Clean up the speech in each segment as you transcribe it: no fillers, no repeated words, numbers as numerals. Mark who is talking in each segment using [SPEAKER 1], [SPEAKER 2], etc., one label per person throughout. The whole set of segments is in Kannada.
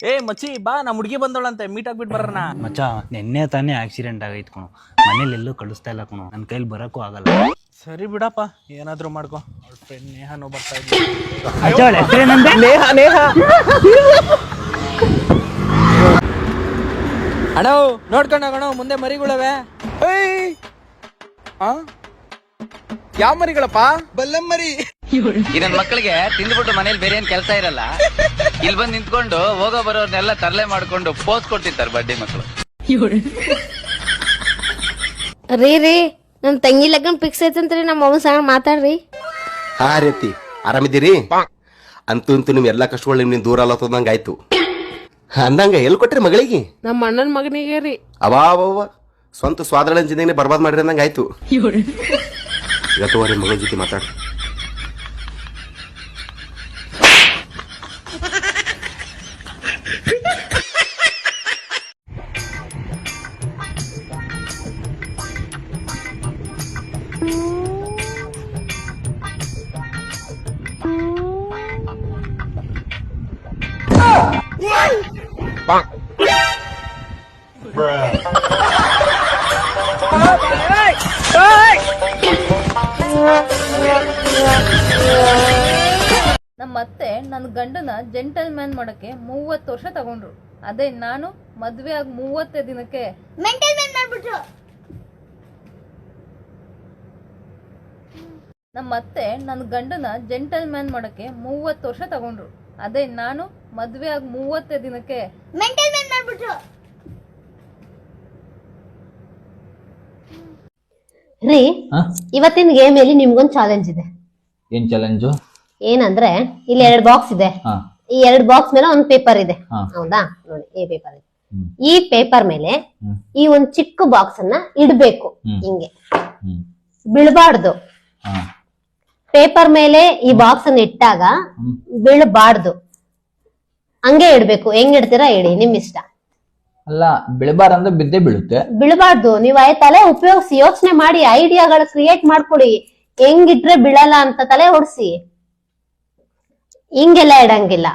[SPEAKER 1] ಏ ಮಚ್ಚಿ ಬಾ ನಮ್ಮ ಹುಡುಗಿ ಬಂದೋಳಂತೆ ಮೀಟ್ ಆಗ್ಬಿಟ್ಟು ಬರೋಣ.
[SPEAKER 2] ಮಚ್ಚ ನಿನ್ನೆ ತಾನೇ ಆಕ್ಸಿಡೆಂಟ್ ಆಗೈತ್ ಕಣೋ, ಮನೇಲಿ ಎಲ್ಲೂ ಕಳಿಸ್ತಾ ಇಲ್ಲ ಕಣೋ, ನನ್ನ ಕೈಲಿ ಬರೋಕ್ಕೂ ಆಗಲ್ಲ.
[SPEAKER 1] ಸರಿ ಬಿಡಪ್ಪ, ಏನಾದರೂ ಮಾಡ್ಕೊ. ಅವ್ಳ ಫ್ರೆಂಡ್ ನೇಹಾನೋ ಬರ್ತಾ ಇದ್ವಿ.
[SPEAKER 3] ನೇಹ ನೇಹ
[SPEAKER 4] ಅಣ್ಣ ನೋಡ್ಕೊಂಡು ಹೋಗೋಣ, ಮುಂದೆ ಮರಿಗಳವೆ.
[SPEAKER 3] ಯಾವ ಮರಿಗಳಪ್ಪ? ಬಲ್ಲಂ ಮರಿ.
[SPEAKER 5] ಈ ನನ್ ಮಕ್ಕಳಿಗೆ ತಿಂದ್ಬಿಟ್ಟು ಮನೇಲಿ ಬೇರೆ ಏನ್ ಕೆಲಸ ಇರಲ್ಲ, ಇಲ್ಲಿ ಬಂದು ನಿಂತ್ಕೊಂಡು ಹೋಗೋ ಬರೋರ್ನೆಲ್ಲ ತರಲೆ ಮಾಡ್ಕೊಂಡು ಪೋಸ್ ಕೊಡ್ತಿರ್ತಾರೆ ಬಡ್ಡಿ ಮಕ್ಕಳು.
[SPEAKER 6] ರೀ ನಮ್ ತಂಗಿ ಲಗ್ನ ಫಿಕ್ಸ್ ಐತಂತ್ರಿ, ನಮ್ಮ ಅವ್ವ ಸಹ ಮಾತಾಡ್ರಿ.
[SPEAKER 7] ಹಾ ರೀತಿ ಆರಾಮಿದ್ದೀರಿ? ಅಂತೂ ನಿಮ್ ಎಲ್ಲಾ ಕಷ್ಟಗಳು ನಿಮ್ ದೂರ ಅಲ್ಲತ್ತದಂಗ ಆಯ್ತು. ಅಂದಂಗ ಎಲ್ಲಿ ಕೊಟ್ರಿ ಮಗಳಿಗೆ?
[SPEAKER 6] ನಮ್ಮ ಅಣ್ಣನ ಮಗನಿಗೆ ರೀ.
[SPEAKER 7] ಅವ ಸ್ವಂತ ಸ್ವಾದಳ ಜಿಂದಗಿನೇ ಬರ್ಬಾದ್ ಮಾಡ್ರಿ ಅಂದಂಗ ಆಯ್ತು. ಇವತ್ತು ಮಗಳ ಜೊತೆ ಮಾತಾಡ.
[SPEAKER 8] ನಮ್ಮ ಅತ್ತೆ ನನ್ನ ಗಂಡನ ಜೆಂಟಲ್ ಮ್ಯಾನ್ ಮಾಡಕ್ಕೆ 30 ವರ್ಷ ತಗೊಂಡ್ರು. ಅದೇ ನಾನು ಮದ್ವೆ ಆಗಿ 30 ದಿನಕ್ಕೆ ಮೆಂಟಲ್ ಮ್ಯಾನ್ ಮಾಡ್ಬಿಟ್ರು. ನಮ್ಮ ಅತ್ತೆ ನನ್ನ ಗಂಡನ ಜೆಂಟಲ್ ಮ್ಯಾನ್ ಮಾಡಕ್ಕೆ 30 ವರ್ಷ ತಗೊಂಡ್ರು. ಅದೇ ನಾನು ಮದ್ವೆ ಆಗಿ 30 ದಿನಕ್ಕೆ ಮೆಂಟಲ್ ಮ್ಯಾನ್ ಮಾಡ್ಬಿಟ್ರು.
[SPEAKER 6] ರೀ ಇವತ್ತಿನ ಗೇಮ್ ಅಲ್ಲಿ ನಿಮ್ಗೊಂದು ಚಾಲೆಂಜ್ ಇದೆ.
[SPEAKER 2] ಏನ್ ಚಾಲೆಂಜು?
[SPEAKER 6] ಏನಂದ್ರೆ ಇಲ್ಲಿ 2 ಬಾಕ್ಸ್ ಇದೆ. ಈ 2 ಬಾಕ್ಸ್ ಮೇಲೆ ಒಂದು ಪೇಪರ್ ಇದೆ, ಹೌದಾ? ನೋಡಿ ಈ ಪೇಪರ್ ಇದೆ. ಈ ಪೇಪರ್ ಮೇಲೆ ಈ ಒಂದ್ ಚಿಕ್ಕ ಬಾಕ್ಸ್ ಅನ್ನ ಇಡ್ಬೇಕು, ಹಿಂಗೆ ಬೀಳ್ಬಾರ್ದು. ಪೇಪರ್ ಮೇಲೆ ಈ ಬಾಕ್ಸ್ ಅನ್ನ ಇಟ್ಟಾಗ ಬೀಳ್ಬಾರ್ದು, ಹಂಗೆ ಇಡ್ಬೇಕು. ಹೆಂಗ್ ಇಡ್ತೀರಾ ಇಡಿ, ನಿಮ್ ಇಷ್ಟ.
[SPEAKER 2] ಅಲ್ಲ, ಬೀಳಬಾರಂದ್ರೆ ಬಿದ್ದೆ ಬೀಳುತ್ತೆ.
[SPEAKER 6] ಬೀಳ್ಬಾರ್ದು. ನೀವ್ ತಲೆ ಉಪಯೋಗಿಸಿ ಯೋಚನೆ ಮಾಡಿ ಐಡಿಯಾಗಳು ಕ್ರಿಯೇಟ್ ಮಾಡ್ಕೊಡಿ. ಹೆಂಗಿಟ್ರೆ ಬೀಳಲ್ಲ ಅಂತ ತಲೆ ಓಡಿಸಿ. ಹಿಂಗೆಲ್ಲ ಇಡಂಗಿಲ್ಲ.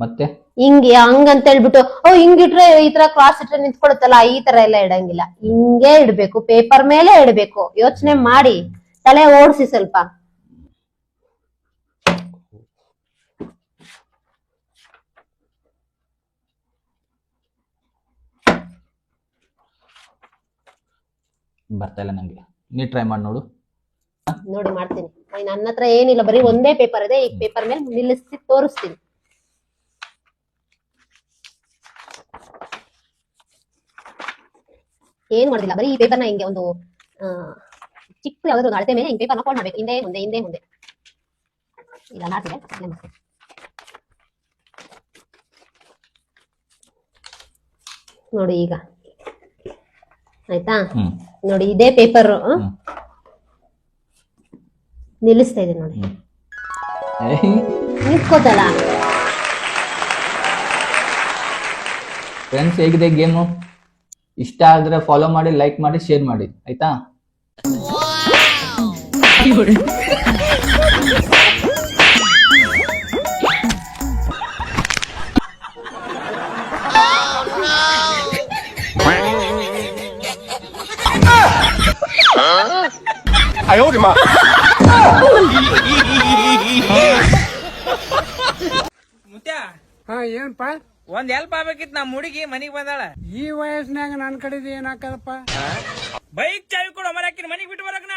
[SPEAKER 2] ಮತ್ತೆ
[SPEAKER 6] ಹಿಂಗೆ ಹಂಗಂತ ಹೇಳ್ಬಿಟ್ಟು ಹಿಂಗಿಟ್ರೆ ಈ ತರ ಕ್ರಾಸ್ ಇಟ್ರೆ ನಿಂತ್ಕೊಳುತ್ತಲ್ಲ, ಈ ತರ ಎಲ್ಲ ಇಡಂಗಿಲ್ಲ. ಹಿಂಗೆ ಇಡ್ಬೇಕು, ಪೇಪರ್ ಮೇಲೆ ಇಡ್ಬೇಕು. ಯೋಚನೆ ಮಾಡಿ, ತಲೆ ಓಡಿಸಿ ಸ್ವಲ್ಪ.
[SPEAKER 2] ಬರ್ತಾ ಇಲ್ಲ ನಂಗೆ, ನೀ ಟ್ರೈ ಮಾಡಿ ನೋಡು.
[SPEAKER 6] ನೋಡಿ ಮಾಡ್ತೀನಿ. ನನ್ನ ಹತ್ರ ಏನಿಲ್ಲ, ಬರೀ ಒಂದೇ ಪೇಪರ್ ಇದೆ. ಈ ಪೇಪರ್ ಮೇಲೆ ನಿಲ್ಲಿಸಿ ತೋರಿಸ್ತೀನಿ. ಏನ್ ಮಾಡೋದಿಲ್ಲ, ಬರೀ ಈ ಪೇಪರ್ನ ಹಿಂಗೆ ಒಂದು ಚಿಕ್ಕ ಯಾವ್ದಾದ್ರು ಒಂದು ಅಳತೆ ಮೇಲೆ ಹಿಂಗೆ ಪೇಪರ್ನ ಫೋಲ್ಡ್ ಮಾಡ್ಬೇಕು. ಹಿಂದೆ ಮುಂದೆ ಹಿಂದೆ ಮುಂದೆ. ಇಲ್ಲ ಮಾಡ್ತಿದೆ, ನೋಡಿ ಈಗ ಆಯ್ತಾ? ನೋಡಿ ಇದೇ ಪೇಪರ್ ನಿಲ್ಲಿಸ್ತಾ ಇದೆ ನೋಡಿ, ನಿಂತ್ಕೋತಲ್ಲ.
[SPEAKER 2] ಫ್ರೆಂಡ್ಸ್, ಹೇಗಿದೆ ಗೇಮು? ಇಷ್ಟ ಆದ್ರೆ ಫಾಲೋ ಮಾಡಿ, ಲೈಕ್ ಮಾಡಿ, ಶೇರ್ ಮಾಡಿ, ಆಯ್ತಾ?
[SPEAKER 1] ಮುತ್ಯ,
[SPEAKER 3] ಏನಪ್ಪ?
[SPEAKER 1] ಒಂದ್ ಹೆಲ್ಪ್ ಆಗ್ಬೇಕಿತ್ತು. ನಮ್ಮ ಹುಡುಗಿ ಮನಿಗ್ ಬಂದಾಳ.
[SPEAKER 3] ಈ ವಯಸ್ಸಿನಾಗ ನನ್ ಕಡೆದು ಏನ್ ಹಾಕದಪ್ಪ?
[SPEAKER 1] ಬೈಕ್ ಚಾವಿ ಕೊಡು, ಮರಕಿನ ಮನಿಗ್ ಬಿಟ್ಟು ಬರಕನ.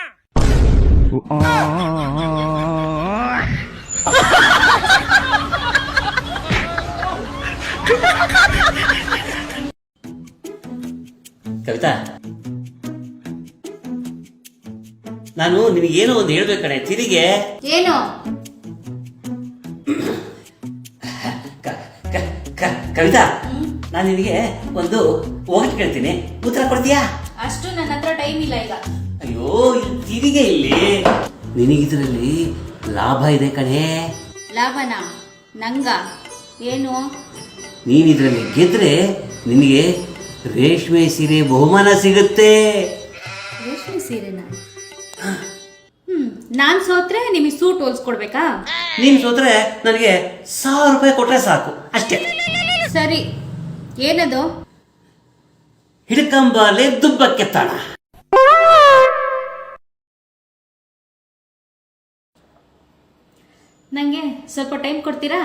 [SPEAKER 9] ಕವಿತಾ, ನಾನು ನಿನಗೇನೋ ಒಂದು ಹೇಳ್ಬೇಕು ಕಣೆ. ತಿರಿಗೆ
[SPEAKER 8] ಏನು?
[SPEAKER 9] ಕವಿತಾ, ನಾನು ನಿನಗೆ ಒಂದು ಓಟ್ ಕೇಳ್ತೀನಿ, ಉತ್ತರ ಕೊಡ್ತೀಯಾ?
[SPEAKER 8] ಅಷ್ಟು ನನ್ನ ಹತ್ರ ಟೈಮ್ ಇಲ್ಲ ಈಗ.
[SPEAKER 9] ಅಯ್ಯೋ, ತಿರಿಗೆ ಇಲ್ಲಿ ನಿನಗಿದ್ರಲ್ಲಿ ಲಾಭ ಇದೆ ಕಣೆ.
[SPEAKER 8] ಲಾಭನಾ? ನಂಗ ಏನು?
[SPEAKER 9] ನೀನಿದ್ರಲ್ಲಿ ಗೆದ್ರೆ ನಿನಗೆ ರೇಷ್ಮೆ ಸೀರೆ ಬಹುಮಾನ ಸಿಗುತ್ತೆ.
[SPEAKER 8] ರೇಷ್ಮೆ ಸೀರೆನಾ? ನಾನ್ ಸೋತ್ರೆ ನಿಮಗೆ ಸೂಟ್ ಹೊಲ್ಸ್ಕೊಡ್ಬೇಕಾ?
[SPEAKER 9] ನೀನ್ ಸೋತ್ರೆ ನನಗೆ 1000 ರೂಪಾಯಿ ಕೊಟ್ರೆ ಸಾಕು, ಅಷ್ಟೇ.
[SPEAKER 8] ಸರಿ, ಏನದು?
[SPEAKER 9] ಹಿಡ್ಕಂಬಾಲೆ ದುಬ್ಬಕ್ಕೆ ತಾಣ.
[SPEAKER 8] ನಂಗೆ ಸ್ವಲ್ಪ ಟೈಮ್ ಕೊಡ್ತೀರಾ?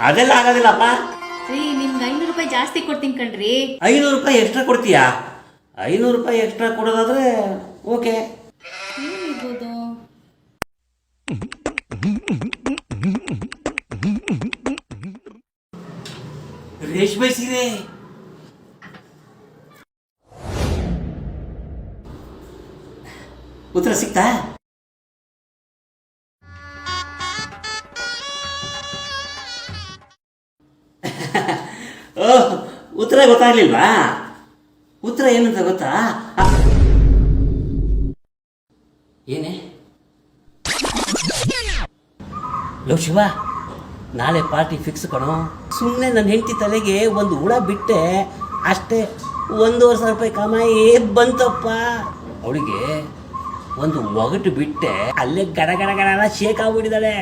[SPEAKER 9] ಅದೆಲ್ಲ ಆಗೋದಿಲ್ಲಪ್ಪ.
[SPEAKER 8] ರೀ, ನಿಮ್ಗೆ 500 ರೂಪಾಯಿ ಜಾಸ್ತಿ ಕೊಡ್ತೀನಿ ಕಣ್ರಿ.
[SPEAKER 9] 500 ರೂಪಾಯಿ ಎಕ್ಸ್ಟ್ರಾ ಕೊಡ್ತೀಯಾ? 500 ರೂಪಾಯಿ ಎಕ್ಸ್ಟ್ರಾ ಕೊಡೋದಾದ್ರೆ ಓಕೆ.
[SPEAKER 8] ಏನಿರ್ಬೋದು?
[SPEAKER 9] ರೇಷ್ಮೆ ಸೀರೆ. ಉತ್ತರ ಸಿಕ್ತಾ? ಓಹ್, ಉತ್ತರ ಗೊತ್ತಾಗ್ಲಿಲ್ವಾ? ಉತ್ತರ ಏನಂತ ಗೊತ್ತಾ? ಏನೇ ಲೋ ಶಿವ, ನಾಳೆ ಪಾರ್ಟಿ ಫಿಕ್ಸ್ ಕಣೋ. ಸುಮ್ಮನೆ ನನ್ನ ಹೆಂಡತಿ ತಲೆಗೆ ಒಂದು ಹುಳ ಬಿಟ್ಟೆ ಅಷ್ಟೇ, 1,500 ರೂಪಾಯಿ ಕಮಾಯಿ ಬಂತಪ್ಪ. ಅವಳಿಗೆ ಒಂದು ಒಗಟು ಬಿಟ್ಟೆ ಅಲ್ಲೇ ಗಡ ಗಡ ಗಡ ಶೇಕ್ ಆಗ್ಬಿಟ್ಟಿದ್ದಾಳೆ.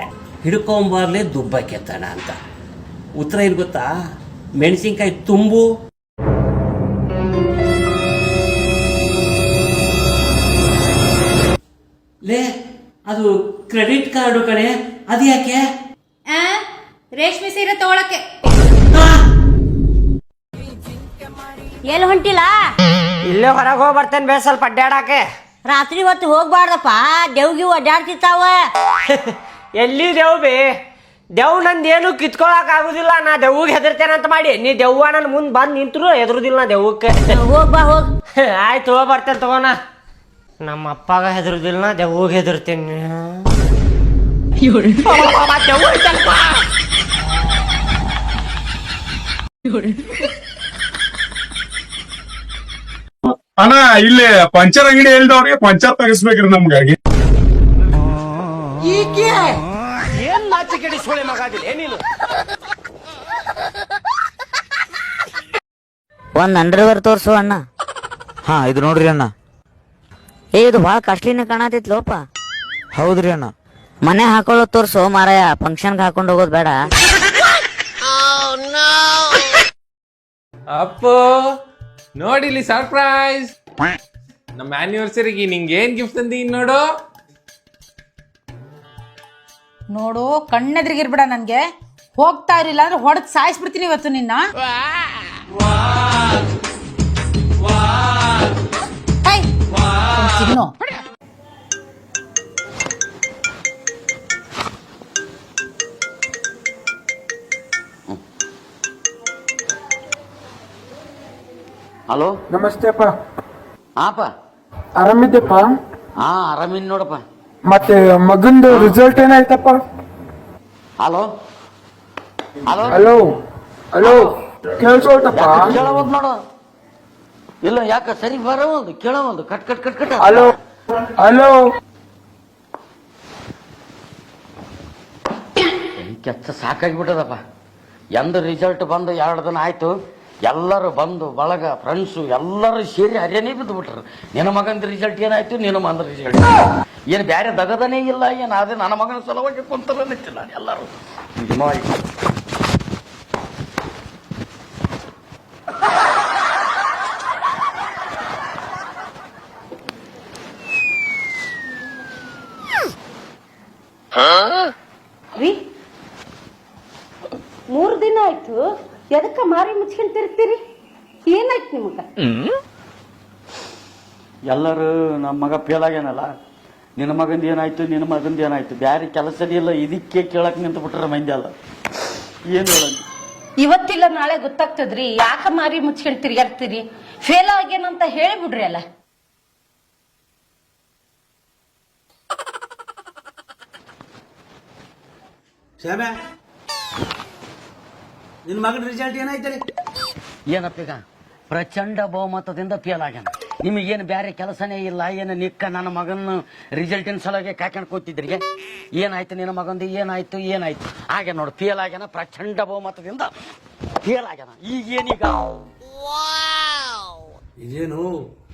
[SPEAKER 9] ಹಿಡ್ಕೊಂಬರ್ಲೆ ದುಬ್ಬ ಕೆತ್ತಣ ಅಂತ. ಉತ್ತರ ಏನು ಗೊತ್ತಾ? ಮೆಣಸಿನ್ಕಾಯಿ ತುಂಬು. ಲೇ, ಅದು ಕ್ರೆಡಿಟ್ ಕಾರ್ಡು ಕಣೆ. ಅದು ಯಾಕೆ?
[SPEAKER 8] ರೇಷ್ಮೆ ಸೀರೆ ತಗೊಳಕ್ಕೆ.
[SPEAKER 10] ಎಲ್ಲಿ ಹೊಂಟಿಲ್ಲ?
[SPEAKER 4] ಇಲ್ಲೇ ಹೊರಗೆ ಹೋಗಿ ಬರ್ತೇನೆ ಬೇ, ಸ್ವಲ್ಪ ಅಡ್ಡಾಡಕ್ಕೆ.
[SPEAKER 10] ರಾತ್ರಿ ಹೊತ್ತು ಹೋಗ್ಬಾರ್ದಪ್ಪ, ದೇವ್ಗಿ ಅಡ್ಡಾಡ್ತಿರ್ತಾವ.
[SPEAKER 4] ಎಲ್ಲಿ ದೇವ್ ಬೇ? ದೆವ್ ನಂದೇನು ಕಿತ್ಕೊಳಕ್ ಆಗುದಿಲ್ಲ. ನಾ ದೆವ್ಗೆ ಹೆದರ್ತೇನಂತ ಮಾಡಿ ನೀ ದೆವ್ವ ನನ್ನ ಮುಂದೆ ಬಂದು ನಿಂತರು ಹೆದರುದಿಲ್ಲ ನಾ ದೆವ್ವಕ್ಕೆ.
[SPEAKER 10] ಹೋಗ್ ಬಾ ಹೋಗ್.
[SPEAKER 4] ಆಯ್ತು, ಹೋಗಿ ಬರ್ತೇನೆ ತಗೋಣ. ನಮ್ಮ ಅಪ್ಪಾಗ ಹೆದರುದಿಲ್ಲ, ನಾ ದೆವ್ಗೆ ಹೆದರ್ತೇನೆ.
[SPEAKER 11] ಅಣ್ಣ, ಇಲ್ಲಿ ಪಂಚರ್ ಅಂಗಡಿ ಹೇಳ್ದವ್ರಿಗೆ ಪಂಚರ್ ತೆಗಿಸ್ಬೇಕ್ರಿ ನಮ್ಗಾಗಿ.
[SPEAKER 3] ಏನ್ ನಾಚಿಕೆಡಿ ಸೋಳೆ ಮಗಾದಿಲ್ಲ ಏನಿಲ್ಲ.
[SPEAKER 10] ಒಂದ್ ಅಂಡರ್ವೇರ್ ತೋರ್ಸು ಅಣ್ಣ.
[SPEAKER 4] ಹಾ, ಇದು ನೋಡ್ರಿ ಅಣ್ಣ.
[SPEAKER 10] ಇದು ಭಾಳ ಕಾಸ್ಟ್ಲಿನ ಕಾಣತೈತ್ ಲೋಪ.
[SPEAKER 4] ಹೌದ್ರಿ ಅಣ್ಣ.
[SPEAKER 10] ಮನೆ ಹಾಕೊಳ್ಳೋ ತೋರ್ಸು ಮಾರಾಯ, ಫಂಕ್ಷನ್ಗೆ ಹಾಕೊಂಡು ಹೋಗೋದು ಬೇಡ.
[SPEAKER 12] ಅಪ್ಪು ನೋಡಿಲಿ ಸರ್ಪ್ರೈಸ್. ನಮ್ಮ ಆನಿವರ್ಸರಿಗೆ ನಿಂಗೆ ಏನ್ ಗಿಫ್ಟ್ ತಂದೀನಿ ನೋಡು.
[SPEAKER 13] ನೋಡು, ಕಣ್ಣೆದ್ರಿಗಿರ್ಬೇಡ ನನ್ಗೆ. ಹೋಗ್ತಾ ಇರಲಿಲ್ಲ ಅಂದ್ರೆ ಹೊಡೆದ್ ಸಾಯಿಸ್ಬಿಡ್ತೀನಿ ಇವತ್ತು ನಿನ್ನ. ಚಿನ್ನು,
[SPEAKER 9] ಹಲೋ,
[SPEAKER 3] ನಮಸ್ತೆಪ್ಪ.
[SPEAKER 9] ಹಾಪ,
[SPEAKER 3] ಆರಾಮಿದ್ದೆಪ್ಪ?
[SPEAKER 9] ಹಾ ಆರಾಮಿನ್ ನೋಡಪ್ಪ.
[SPEAKER 3] ಮತ್ತೆ ಮಗಂದು ರಿಸಲ್ಟ್ ಏನಾಯ್ತಪ್ಪ?
[SPEAKER 9] ಹಲೋ ಹಲೋ
[SPEAKER 3] ಹಲೋ ಹಲೋ, ಕೇಳಿಸೋಲ್ತಪ್ಪ?
[SPEAKER 9] ಕೇಳವಲ್ದು ನೋಡು. ಇಲ್ಲ, ಯಾಕ ಸರಿ ಬರೋವಲ್ದು, ಕೇಳವಲ್ದು. Cut cut cut cut.
[SPEAKER 3] Hello hello.
[SPEAKER 9] ಕೆಚ್ಚ ಸಾಕಾಗಿಬಿಟ್ಟದಪ್ಪ. ಎಂದ ರಿಸಲ್ಟ್ ಬಂದು 2 ದಿನ ಆಯ್ತು. ಎಲ್ಲರೂ ಬಂದು ಬಳಗ ಫ್ರೆಂಡ್ಸು ಎಲ್ಲರೂ ಸೇರಿ ಹರಿಯನೇ ಬಿದ್ದು ಬಿಟ್ರು. ನಿನ್ನ ಮಗಂದ ರಿಸಲ್ಟ್ ಏನಾಯ್ತು, ನಿನ್ನ ಮಗನ ರಿಸಲ್ಟ್ ಏನು ಬೇರೆ ದಗದನೇ ಇಲ್ಲ. ಏನು ಅದೇ ನನ್ನ ಮಗನ ಸಲುವಾಗಿ ಕುಂತರ ನಿಂತಿಲ್ಲ ಎಲ್ಲರೂ.
[SPEAKER 10] ರೀ, 3 ದಿನ ಆಯ್ತು, ಎದಕ್ಕ ಮಾರಿ ಮುಚ್ಕೊಂಡ್ ತಿರ್ತೀರಿ? ಏನಾಯ್ತು ನಿಮಗ?
[SPEAKER 9] ಎಲ್ಲರೂ ನಮ್ಮ ಮಗ ಫೇಲ್ ಆಗ್ಯಾನಲ್ಲ, ನಿನ್ನ ಮಗಂದು ಏನಾಯ್ತು, ನಿನ್ನ ಮಗಂದು ಏನಾಯ್ತು, ಬ್ಯಾರೆ ಕೆಲಸನೇ ಇಲ್ಲ. ಇದಕ್ಕೆ ಕೇಳಕ್ ನಿಂತು ಬಿಟ್ರೆ ಮಂದಿ ಅಲ್ಲ. ಏನು ಹೇಳ?
[SPEAKER 10] ಇವತ್ತಿಲ್ಲ ನಾಳೆ ಗೊತ್ತಾಗ್ತದ್ರಿ. ಯಾಕ ಮಾರಿ ಮುಚ್ಕೊಂಡ್ ತಿರ್ಗಾಡ್ತೀರಿ? ಫೇಲ್ ಆಗ್ಯಾನಂತ ಹೇಳಿಬಿಡ್ರಿ ಅಲ್ಲ.
[SPEAKER 9] ಶ್ಯಾಮ, ನಿನ್ನ ಮಗನ ರಿಸಲ್ಟ್ ಏನಾಯ್ತರಿ? ಏನಪ್ಪೀಗ ಪ್ರಚಂಡ ಬಹುಮತದಿಂದ ಫೇಲ್ ಆಗ್ಯಾನ. ನಿಮಗೇನು ಬೇರೆ ಕೆಲಸನೇ ಇಲ್ಲ. ಏನು ನಿಕ್ಕ ನನ್ನ ಮಗನ ರಿಸಲ್ಟಿನ ಸಲುವಾಗಿ ಕಾಯ್ಕೊಂಡು ಕೂತಿದ್ರಿಗೆ. ಏನಾಯ್ತು ನಿನ್ನ ಮಗಂದು, ಏನಾಯ್ತು ಏನಾಯ್ತು ಹಾಗೆ ನೋಡು, ಫೇಲ್ ಆಗ್ಯಾನ. ಪ್ರಚಂಡ ಬಹುಮತದಿಂದ ಫೇಲ್ ಆಗ್ಯಾನ. ಈಗೇನೀಗ
[SPEAKER 14] ಇದೇನು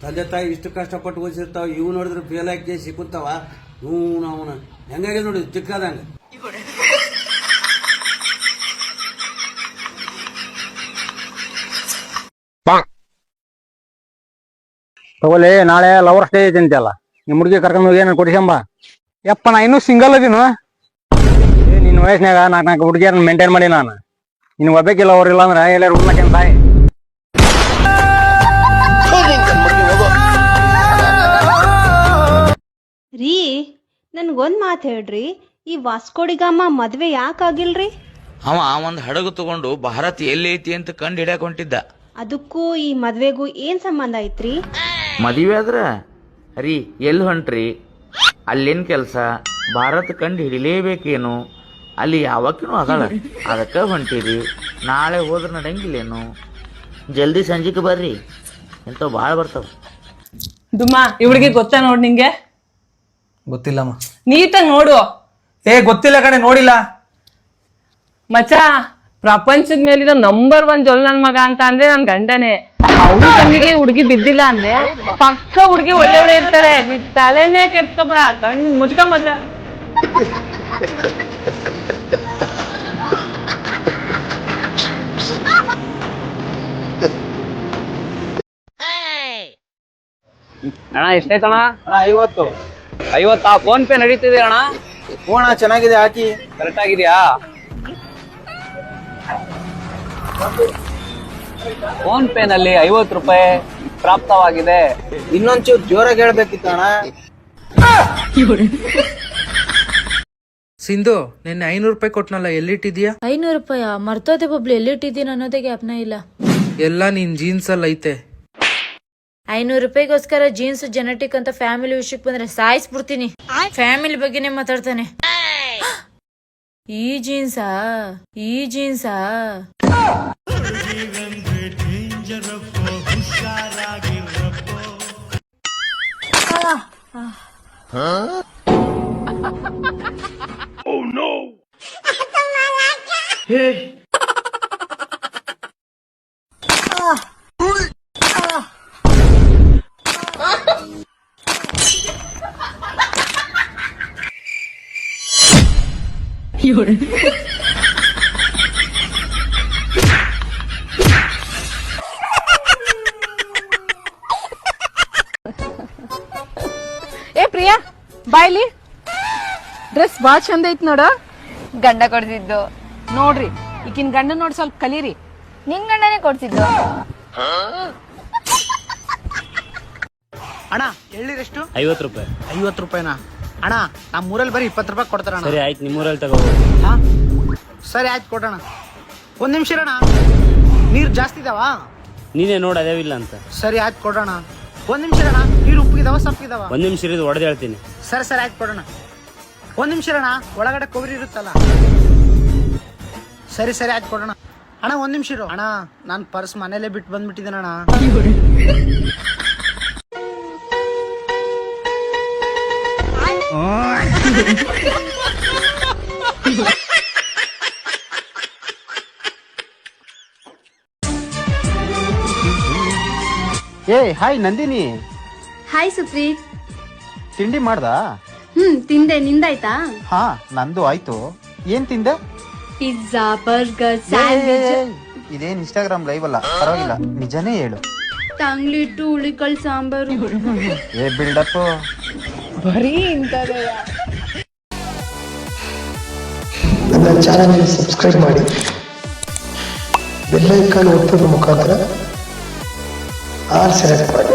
[SPEAKER 14] ತಂದೆ ತಾಯಿ ಇಷ್ಟು ಕಷ್ಟಪಟ್ಟು ಓದಿಸಿರ್ತಾವ, ಇವು ನೋಡಿದ್ರೆ ಫೇಲ್ ಆಗಿ ಸಿಕ್ಕುತ್ತಾವ. ಅವನ ಹೆಂಗಾಗಿದೆ ನೋಡಿ, ಚಿಕ್ಕದಂಗ. ತಗೊಳ್ಳಿ, ನಾಳೆ ಲವರ್ಸ್ ಡೇ ಐತಿ ಅಂತೆಲ್ಲ, ನಿಮ್ಮ ಹುಡುಗಿ ಕರ್ಕೊಂಡು ಹೋಗಿ ನಾನು ಕೊಡಿಸಂಬ.
[SPEAKER 1] ಯಪ್ಪ ನಾ ಇನ್ನೂ ಸಿಂಗಲ್ ಅದೀನು.
[SPEAKER 14] ನಿನ್ನ ವಯಸ್ಸಿನಾಗ ನಾಲ್ಕು ಹುಡುಗಿಯರನ್ನ ಮೇಂಟೈನ್ ಮಾಡಿ ನಾನು. ನಿನ್ ಒಬ್ಬಾಕಿಲ್ಲ ಅವ್ರ ಇಲ್ಲ ಅಂದ್ರೆ ಎಲ್ಲಾರು ಹುಡ್ಲಕ್ಕೇನ್ ತಾಯಿ.
[SPEAKER 8] ರೀ ನನ್ಗೊಂದ್ ಮಾತು ಹೇಳ್ರಿ, ಈ ವಾಸ್ಕೋಡಿಗಾಮ ಮದ್ವೆ ಯಾಕಾಗಿಲ್ರಿ?
[SPEAKER 5] ಅವ ಒಂದ್ ಹಡಗು ತಗೊಂಡು ಭಾರತ್ ಎಲ್ಲಿ ಐತಿ ಅಂತ ಕಂಡು ಹಿಡಿಯಾಕ ಹೊಂಟಿದ್ದ.
[SPEAKER 8] ಅದಕ್ಕೂ ಈ ಮದ್ವೆಗೂ ಏನ್ ಸಂಬಂಧ ಐತ್ರಿ?
[SPEAKER 5] ಮದುವೆ ಆದ್ರ ರೀ ಎಲ್ಲಿ ಹೊಂಟ್ರಿ, ಅಲ್ಲೇನ್ ಕೆಲ್ಸ, ಭಾರತ್ ಕಂಡು ಹಿಡಿಲೇಬೇಕೇನು, ಅಲ್ಲಿ ಯಾವಕ್ಕೂ ಅದಾಳ ಅದಕ್ಕ ಹೊಂಟಿರಿ, ನಾಳೆ ಹೋದ್ರ ನಡಂಗಿಲ್ಲೇನು, ಜಲ್ದಿ ಸಂಜೆಗೆ ಬರ್ರಿ, ಎಂತ ಭಾಳ ಬರ್ತಾವ.
[SPEAKER 10] ದುಮ್ಮ ಇವಳಿಗೆ ಗೊತ್ತಾ ನೋಡ್ ನಿಂಗೆ?
[SPEAKER 1] ಗೊತ್ತಿಲ್ಲಮ್ಮ.
[SPEAKER 10] ನೀಟಾಗಿ ನೋಡು.
[SPEAKER 1] ಗೊತ್ತಿಲ್ಲ ಕಡೆ, ನೋಡಿಲ್ಲ.
[SPEAKER 10] ಮಚ್ಚ, ಪ್ರಪಂಚದ ಮೇಲಿನ ನಂಬರ್ 1 ಜೊಲ್ ನನ್ ಮಗ ಅಂತ ಅಂದ್ರೆ ನನ್ ಗಂಡನೇ. ಅವ್ರ ಕಣ್ಣಿಗೆ ಹುಡುಗಿ ಬಿದ್ದಿಲ್ಲ ಅಂದ್ರೆ ಪಕ್ಕ ಹುಡುಗಿ ಒಳ್ಳೆ ಇರ್ತಾರೆ. ತಲೆನೇ ಕೆಟ್ಕೊಬೇಡ, ಕಣ್ ಮುಚ್ಕೊಂಬದ್ಲ.
[SPEAKER 5] ಅಣ್ಣ ಎಷ್ಟೈತಣ್ಣ? 50 ಫೋನ್ ಪೇ ನಡೀತಿದೆ ಅಣ್ಣ.
[SPEAKER 1] ಹೋಣ ಚೆನ್ನಾಗಿದೆ, ಹಾಕಿ.
[SPEAKER 5] ಕರೆಕ್ಟ್ ಆಗಿದ್ಯಾ? ಫೋನ್ ಪೇ ನಲ್ಲಿ 50 ರೂಪಾಯಿ ಪ್ರಾಪ್ತವಾಗಿದೆ.
[SPEAKER 1] ಇನ್ನೊಂಚೂರು ಜೋರಾಗಿ ಹೇಳ್ಬೇಕಿತ್ತು ಅಣ್ಣ. ಸಿಂಧು, ನಿನ್ನೆ 500 ರೂಪಾಯಿ ಕೊಟ್ನಲ್ಲ, ಎಲ್ಲಿಟ್ಟಿದ್ಯಾ?
[SPEAKER 8] 500 ರೂಪಾಯ ಮರ್ತೋದೆ ಬಬ್ಲು, ಎಲ್ಲಿಟ್ಟಿದ್ದೀನಿ ಅನ್ನೋದೇ ಜ್ಞಾಪನ ಇಲ್ಲ.
[SPEAKER 1] ಎಲ್ಲ ನಿನ್ ಜೀನ್ಸ್ ಅಲ್ಲಿ ಐತೆ.
[SPEAKER 8] 500 ರೂಪಾಯಿಗೋಸ್ಕರ ಜೀನ್ಸ್ ಜೆನೆಟಿಕ್ ಅಂತ ಫ್ಯಾಮಿಲಿ ವಿಷಯಕ್ಕೆ ಬಂದ್ರೆ ಸಾಯಿಸ್ಬಿಡ್ತೀನಿ. ಫ್ಯಾಮಿಲಿ ಬಗ್ಗೆನೇ ಮಾತಾಡ್ತಾನೆ. ಈ ಜೀನ್ಸಾ
[SPEAKER 10] ಪ್ರಿಯಾ ಬಾಯ್ಲಿ, ಡ್ರೆಸ್ ಬಾಳ ಚಂದ ಐತ್ ನೋಡ.
[SPEAKER 8] ಗಂಡ ಕೊಡ್ತಿದ್ದು
[SPEAKER 10] ನೋಡ್ರಿ, ಈಗಿನ ಗಂಡ ನೋಡಿ ಸ್ವಲ್ಪ ಕಲೀರಿ.
[SPEAKER 8] ನಿನ್ ಗಂಡನೇ ಕೊಡ್ತಿದ್ದು.
[SPEAKER 1] ಅಣ್ಣ ಎಳ್ಳಿರೆಷ್ಟು?
[SPEAKER 2] 50 ರೂಪಾಯಿ.
[SPEAKER 1] 50 ರೂಪಾಯಿನಾ? ಅಣ್ಣ ನಮ್ಮ ಊರಲ್ಲಿ ಬರೀ 20 ರೂಪಾಯಿ ಕೊಡ್ತಾರ.
[SPEAKER 2] ಸರಿ ಆಯ್ತು, ನಿಮ್ಮೂರಲ್ಲಿ ತಗೋ.
[SPEAKER 1] ಸರಿ ಆಯ್ತು, ಕೊಡೋಣ. 1 ನಿಮಿಷ ಇರೋಣ, ನೀರು ಜಾಸ್ತಿ ಇದಾವ?
[SPEAKER 2] ನೀನೇ ನೋಡು ಅದೇವಿಲ್ಲ ಅಂತ.
[SPEAKER 1] ಸರಿ ಆಯ್ತು, ಕೊಡೋಣ. 1 ನಿಮಿಷ ಇರೋಣ, ನೀರು ಉಪ್ಪಿದಾವ ಸಪ್ಪಿದಾವ?
[SPEAKER 2] 1 ನಿಮಿಷ ಇರೋದು ಹೊಡೆದು ಹೇಳ್ತೀನಿ.
[SPEAKER 1] ಸರಿ ಆಯ್ತು, ಕೊಡೋಣ. 1 ನಿಮಿಷ ಇರೋಣ, ಒಳಗಡೆ ಕೊಬ್ಬರಿ ಇರುತ್ತಲ್ಲ. ಸರಿ ಆಯ್ತು, ಕೊಡೋಣ. ಅಣ್ಣ 1 ನಿಮಿಷ ಇರು. ಅಣ್ಣ ನಾನು ಪರ್ಸ್ ಮನೇಲೆ ಬಿಟ್ಟು ಬಂದ್ಬಿಟ್ಟಿದ್ದೇನೆ ಅಣ್ಣ.
[SPEAKER 14] ಹಾಯ್ ನಂದಿನಿ.
[SPEAKER 8] ಹಾಯ್ ಸುಪ್ರೀತ್.
[SPEAKER 14] ತಿಂಡಿ ಮಾಡ್ದಾ?
[SPEAKER 8] ತಿಂದೆ, ನಿಂದಾಯ್ತಾ?
[SPEAKER 14] ಹಾ ನಂದು ಆಯ್ತು. ಏನ್ ತಿಂದೆ?
[SPEAKER 8] Pizza, burger, sandwich.
[SPEAKER 14] ಇದೇನ್ ಇನ್ಸ್ಟಾಗ್ರಾಮ್ ಲೈವ್ ಅಲ್ಲ, ಪರವಾಗಿಲ್ಲ, ನಿಜನೇ ಹೇಳು.
[SPEAKER 8] ತಂಗ್ಲಿಟ್ಟು ಹುಳಿಕಲ್ ಸಾಂಬಾರು.
[SPEAKER 14] ಬಿಲ್ಡಪ್
[SPEAKER 10] ಬರೀ ಇಂಥದೇ.
[SPEAKER 15] ನನ್ನ ಚಾನಲ್ಗೆ ಸಬ್ಸ್ಕ್ರೈಬ್ ಮಾಡಿ, ಬೆಲ್ ಐಕಾನ್ ಒತ್ತೋದ್ರ ಮುಖಾಂತರ ಆಲ್ ಸೆಲೆಕ್ಟ್ ಮಾಡಿ.